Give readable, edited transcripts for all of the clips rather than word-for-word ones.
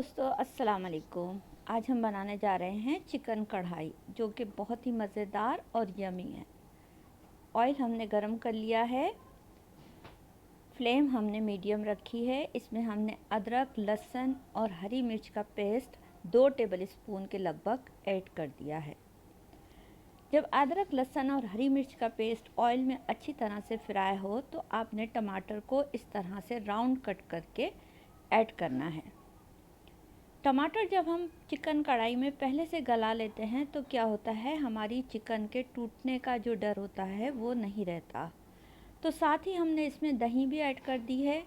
दोस्तों अस्सलाम वालेकुम। आज हम बनाने जा रहे हैं चिकन कढ़ाई, जो कि बहुत ही मज़ेदार और यमी है। ऑयल हमने गरम कर लिया है, फ्लेम हमने मीडियम रखी है। इसमें हमने अदरक, लहसुन और हरी मिर्च का पेस्ट 2 टेबल स्पून के लगभग ऐड कर दिया है। जब अदरक, लहसुन और हरी मिर्च का पेस्ट ऑयल में अच्छी तरह से फ्राई हो तो आपने टमाटर को इस तरह से राउंड कट करके ऐड करना है। टमाटर जब हम चिकन कढ़ाई में पहले से गला लेते हैं तो क्या होता है, हमारी चिकन के टूटने का जो डर होता है वो नहीं रहता। तो साथ ही हमने इसमें दही भी ऐड कर दी है।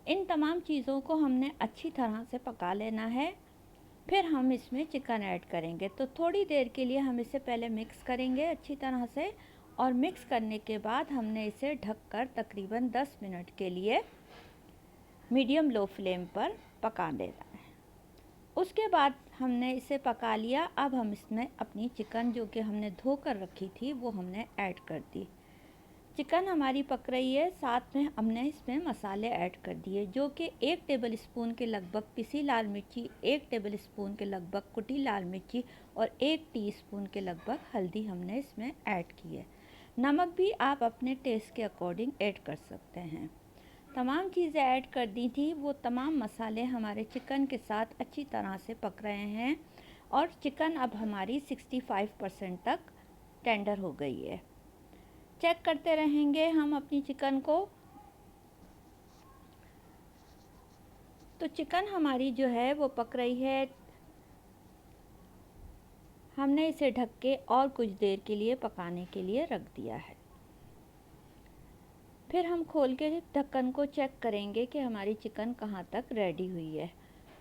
इन तमाम चीज़ों को हमने अच्छी तरह से पका लेना है, फिर हम इसमें चिकन ऐड करेंगे। तो थोड़ी देर के लिए हम इसे पहले मिक्स करेंगे अच्छी तरह से, और मिक्स करने के बाद हमने इसे ढककर तकरीबन 10 मिनट के लिए मीडियम लो फ्लेम पर पका देना है। उसके बाद हमने इसे पका लिया। अब हम इसमें अपनी चिकन जो कि हमने धो कर रखी थी वो हमने ऐड कर दी। चिकन हमारी पक रही है, साथ में हमने इसमें मसाले ऐड कर दिए, जो कि 1 टेबल स्पून के लगभग पिसी लाल मिर्ची, 1 टेबल स्पून के लगभग कुटी लाल मिर्ची और 1 टीस्पून के लगभग हल्दी हमने इसमें ऐड की है। नमक भी आप अपने टेस्ट के अकॉर्डिंग ऐड कर सकते हैं। तमाम चीज़ें ऐड कर दी थी। वो तमाम मसाले हमारे चिकन के साथ अच्छी तरह से पक रहे हैं और चिकन अब हमारी 65% तक टेंडर हो गई है। चेक करते रहेंगे हम अपनी चिकन को। तो चिकन हमारी जो है वो पक रही है। हमने इसे ढक के और कुछ देर के लिए पकाने के लिए रख दिया है। फिर हम खोल के ढक्कन को चेक करेंगे कि हमारी चिकन कहाँ तक रेडी हुई है।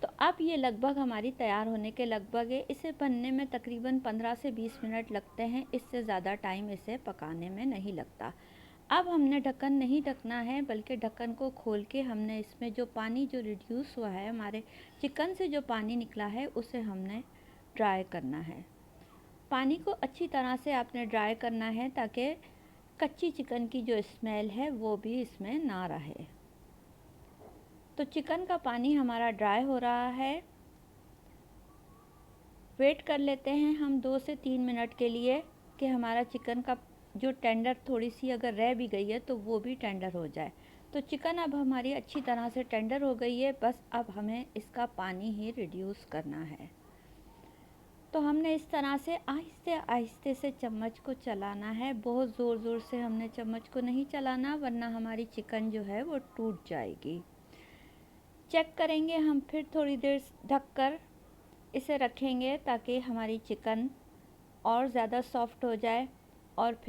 तो अब ये लगभग हमारी तैयार होने के लगभग है। इसे बनने में तकरीबन 15 से 20 मिनट लगते हैं, इससे ज़्यादा टाइम इसे पकाने में नहीं लगता। अब हमने ढक्कन नहीं ढकना है, बल्कि ढक्कन को खोल के हमने इसमें जो पानी जो रिड्यूस हुआ है, हमारे चिकन से जो पानी निकला है उसे हमने ड्राई करना है। पानी को अच्छी तरह से आपने ड्राई करना है ताकि कच्ची चिकन की जो स्मेल है वो भी इसमें ना रहे। तो चिकन का पानी हमारा ड्राई हो रहा है। वेट कर लेते हैं हम 2 से 3 मिनट के लिए कि हमारा चिकन का जो टेंडर थोड़ी सी अगर रह भी गई है तो वो भी टेंडर हो जाए। तो चिकन अब हमारी अच्छी तरह से टेंडर हो गई है, बस अब हमें इसका पानी ही रिड्यूस करना है। तो हमने इस तरह से आहिस्ते आहिस्ते से चम्मच को चलाना है। बहुत ज़ोर ज़ोर से हमने चम्मच को नहीं चलाना, वरना हमारी चिकन जो है वो टूट जाएगी। चेक करेंगे हम, फिर थोड़ी देर ढककर इसे रखेंगे ताकि हमारी चिकन और ज़्यादा सॉफ्ट हो जाए, और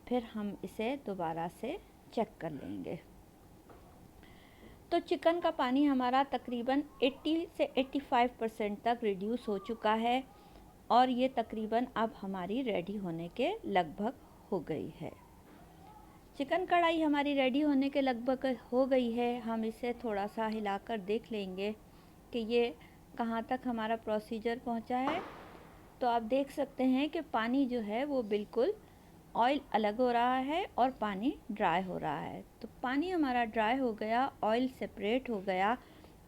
फिर हम इसे दोबारा से चेक कर लेंगे। तो चिकन का पानी हमारा तकरीबन 80 से 85% तक रिड्यूस हो चुका है और ये तकरीबन अब हमारी रेडी होने के लगभग हो गई है। चिकन कढ़ाई हमारी रेडी होने के लगभग हो गई है। हम इसे थोड़ा सा हिलाकर देख लेंगे कि ये कहाँ तक हमारा प्रोसीजर पहुँचा है। तो आप देख सकते हैं कि पानी जो है वो बिल्कुल ऑयल अलग हो रहा है और पानी ड्राई हो रहा है। तो पानी हमारा ड्राई हो गया, ऑयल सेपरेट हो गया।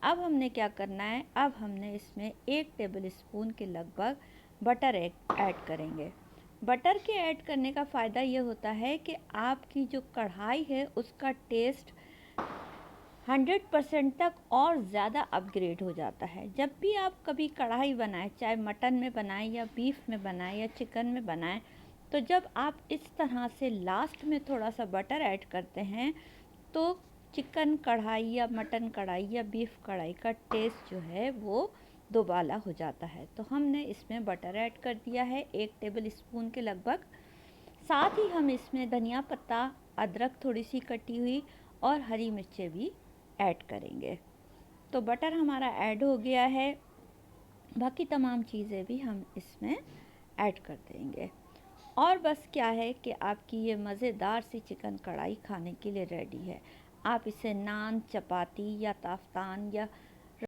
अब हमने क्या करना है, अब हमने इसमें 1 टेबल स्पून के लगभग बटर ऐड करेंगे। बटर के ऐड करने का फ़ायदा ये होता है कि आपकी जो कढ़ाई है उसका टेस्ट 100% तक और ज़्यादा अपग्रेड हो जाता है। जब भी आप कभी कढ़ाई बनाएं, चाहे मटन में बनाएं या बीफ में बनाएं या चिकन में बनाएं, तो जब आप इस तरह से लास्ट में थोड़ा सा बटर ऐड करते हैं तो चिकन कढ़ाई या मटन कढ़ाई या बीफ कढ़ाई का टेस्ट जो है वो दोबाला हो जाता है। तो हमने इसमें बटर ऐड कर दिया है 1 टेबल स्पून के लगभग। साथ ही हम इसमें धनिया पत्ता, अदरक थोड़ी सी कटी हुई और हरी मिर्चें भी ऐड करेंगे। तो बटर हमारा ऐड हो गया है, बाकी तमाम चीज़ें भी हम इसमें ऐड कर देंगे। और बस क्या है कि आपकी ये मज़ेदार सी चिकन कढ़ाई खाने के लिए रेडी है। आप इसे नान, चपाती या ताफ्तान या